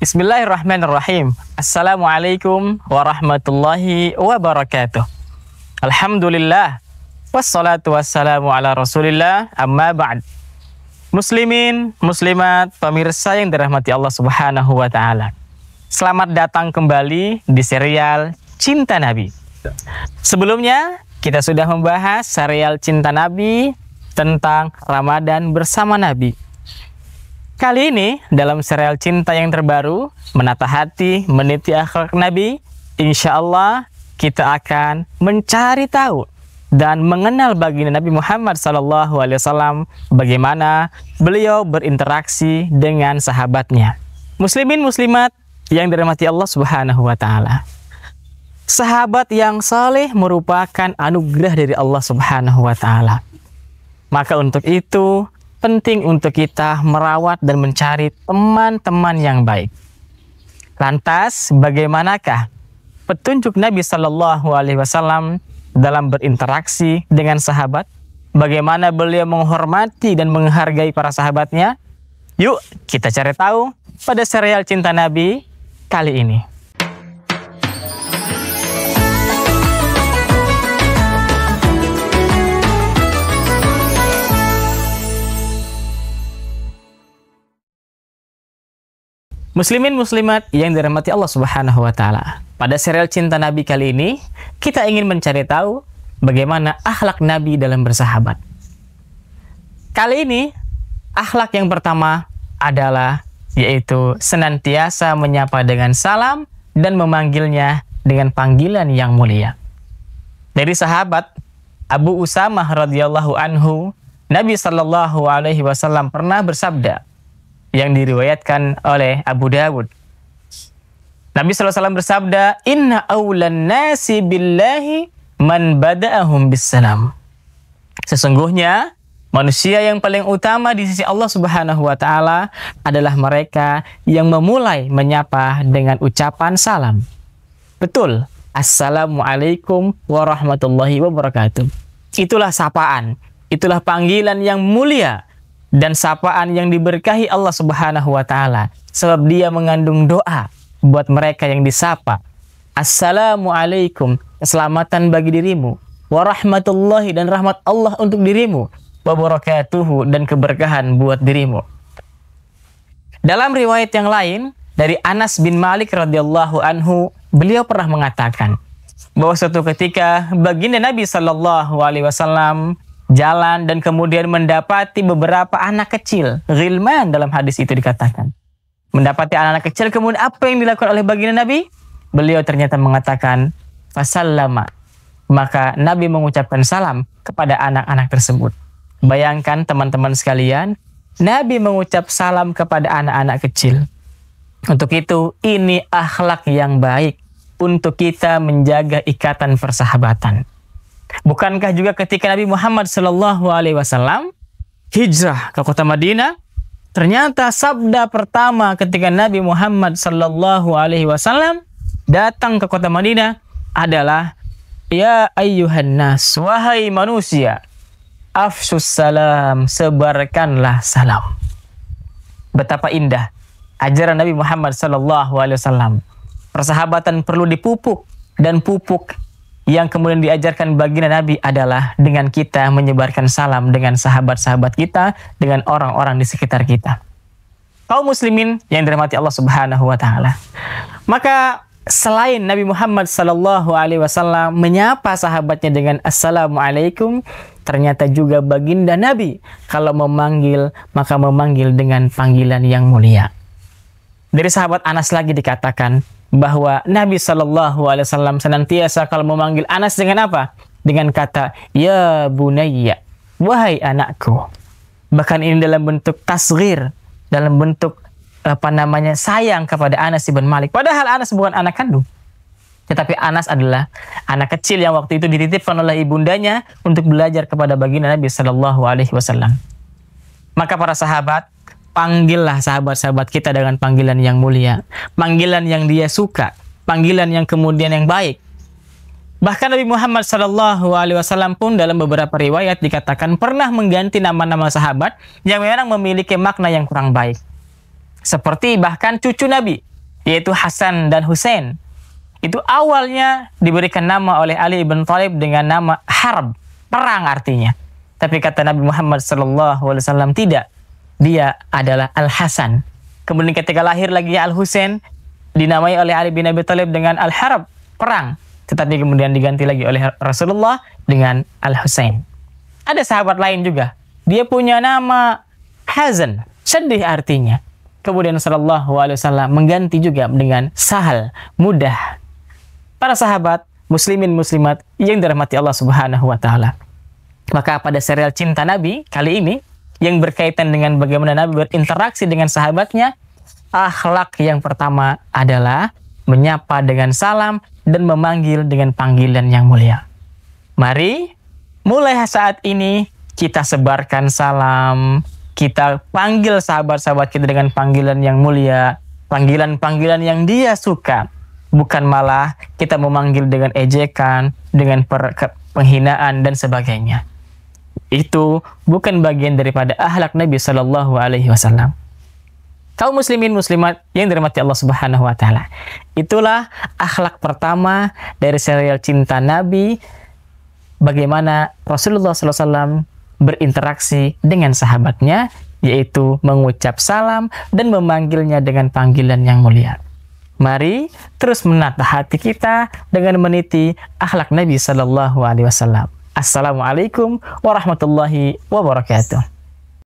Bismillahirrahmanirrahim. Assalamualaikum warahmatullahi wabarakatuh. Alhamdulillah. Wassalatu wassalamu ala rasulillah. Amma ba'd. Muslimin, muslimat, pemirsa yang dirahmati Allah subhanahu wa ta'ala. Selamat datang kembali di serial Cinta Nabi. Sebelumnya, kita sudah membahas serial Cinta Nabi tentang Ramadan bersama Nabi. Kali ini, dalam serial cinta yang terbaru, Menata Hati, Meniti Akhlak Nabi, insya Allah kita akan mencari tahu dan mengenal baginda Nabi Muhammad SAW, bagaimana beliau berinteraksi dengan sahabatnya. Muslimin muslimat yang dirahmati Allah Subhanahu wa Ta'ala. Sahabat yang saleh merupakan anugerah dari Allah Subhanahu wa Ta'ala. Maka untuk itu, penting untuk kita merawat dan mencari teman-teman yang baik. Lantas, bagaimanakah petunjuk Nabi Shallallahu Alaihi Wasallam dalam berinteraksi dengan sahabat? Bagaimana beliau menghormati dan menghargai para sahabatnya? Yuk, kita cari tahu pada serial Cinta Nabi kali ini. Muslimin muslimat yang dirahmati Allah Subhanahu wa Ta'ala. Pada serial Cinta Nabi kali ini, kita ingin mencari tahu bagaimana akhlak Nabi dalam bersahabat. Kali ini, akhlak yang pertama adalah yaitu senantiasa menyapa dengan salam dan memanggilnya dengan panggilan yang mulia. Dari sahabat Abu Usamah radhiyallahu anhu, Nabi Shallallahu Alaihi Wasallam pernah bersabda, yang diriwayatkan oleh Abu Dawud. Nabi SAW bersabda, Inna awlan nasi billahi man bada'ahum bissalam. Sesungguhnya, manusia yang paling utama di sisi Allah Subhanahu wa Ta'ala adalah mereka yang memulai menyapa dengan ucapan salam. Betul. Assalamualaikum warahmatullahi wabarakatuh. Itulah sapaan. Itulah panggilan yang mulia dan sapaan yang diberkahi Allah Subhanahu wa Ta'ala, sebab dia mengandung doa buat mereka yang disapa. Assalamualaikum, keselamatan bagi dirimu, warahmatullahi, dan rahmat Allah untuk dirimu, wabarakatuhu, dan keberkahan buat dirimu. Dalam riwayat yang lain dari Anas bin Malik radhiyallahu anhu, beliau pernah mengatakan bahwa suatu ketika baginda Nabi Shallallahu Alaihi Wasallam jalan dan kemudian mendapati beberapa anak kecil, ghilman dalam hadis itu dikatakan. Mendapati anak-anak kecil, kemudian apa yang dilakukan oleh baginda Nabi? Beliau ternyata mengatakan, fasallama. Maka Nabi mengucapkan salam kepada anak-anak tersebut. Bayangkan teman-teman sekalian, Nabi mengucap salam kepada anak-anak kecil. Untuk itu, ini akhlak yang baik untuk kita menjaga ikatan persahabatan. Bukankah juga ketika Nabi Muhammad Sallallahu Alaihi Wasallam hijrah ke kota Madinah, ternyata sabda pertama ketika Nabi Muhammad Sallallahu Alaihi Wasallam datang ke kota Madinah adalah, Ya ayyuhan nas, wahai manusia, afsus salam, sebarkanlah salam. Betapa indah ajaran Nabi Muhammad Sallallahu Alaihi Wasallam. Persahabatan perlu dipupuk, dan pupuk yang kemudian diajarkan baginda Nabi adalah dengan kita menyebarkan salam dengan sahabat-sahabat kita, dengan orang-orang di sekitar kita. Kaum muslimin yang dirahmati Allah Subhanahu wa Ta'ala. Maka selain Nabi Muhammad Sallallahu Alaihi Wasallam menyapa sahabatnya dengan Assalamualaikum, ternyata juga baginda Nabi kalau memanggil, maka memanggil dengan panggilan yang mulia. Dari sahabat Anas lagi dikatakan bahwa Nabi Shallallahu Alaihi Wasallam senantiasa kalau memanggil Anas dengan apa? Dengan kata, Ya bunayya, wahai anakku. Bahkan ini dalam bentuk tasghir, dalam bentuk sayang kepada Anas bin Malik. Padahal Anas bukan anak kandung. Tetapi Anas adalah anak kecil yang waktu itu dititipkan oleh ibundanya untuk belajar kepada baginda Nabi Shallallahu Alaihi Wasallam. Maka para sahabat, panggillah sahabat-sahabat kita dengan panggilan yang mulia, panggilan yang dia suka, panggilan yang kemudian yang baik. Bahkan Nabi Muhammad Sallallahu Alaihi Wasallam pun dalam beberapa riwayat dikatakan pernah mengganti nama-nama sahabat yang memang memiliki makna yang kurang baik. Seperti bahkan cucu Nabi, yaitu Hasan dan Husain. Itu awalnya diberikan nama oleh Ali ibn Thalib dengan nama Harb, perang artinya. Tapi kata Nabi Muhammad SAW tidak, dia adalah Al-Hasan. Kemudian ketika lahir lagi Al-Husain, dinamai oleh Ali bin Abi Thalib dengan Al-Harb, perang. Tetapi kemudian diganti lagi oleh Rasulullah dengan Al-Husain. Ada sahabat lain juga, dia punya nama Hazan, sedih artinya. Kemudian Sallallahu Alaihi Wasallam mengganti juga dengan Sahal, mudah. Para sahabat, muslimin muslimat yang dirahmati Allah Subhanahu wa taala. Maka pada serial Cinta Nabi kali ini yang berkaitan dengan bagaimana Nabi berinteraksi dengan sahabatnya, akhlak yang pertama adalah menyapa dengan salam dan memanggil dengan panggilan yang mulia. Mari mulai saat ini kita sebarkan salam, kita panggil sahabat-sahabat kita dengan panggilan yang mulia, panggilan-panggilan yang dia suka. Bukan malah kita memanggil dengan ejekan, dengan penghinaan dan sebagainya. Itu bukan bagian daripada akhlak Nabi Sallallahu Alaihi Wasallam. Kaum muslimin muslimat yang dirahmati Allah Subhanahu Wa Taala. Itulah akhlak pertama dari serial Cinta Nabi. Bagaimana Rasulullah Sallallahu Alaihi Wasallam berinteraksi dengan sahabatnya, yaitu mengucap salam dan memanggilnya dengan panggilan yang mulia. Mari terus menata hati kita dengan meniti akhlak Nabi Sallallahu Alaihi Wasallam. Assalamualaikum warahmatullahi wabarakatuh.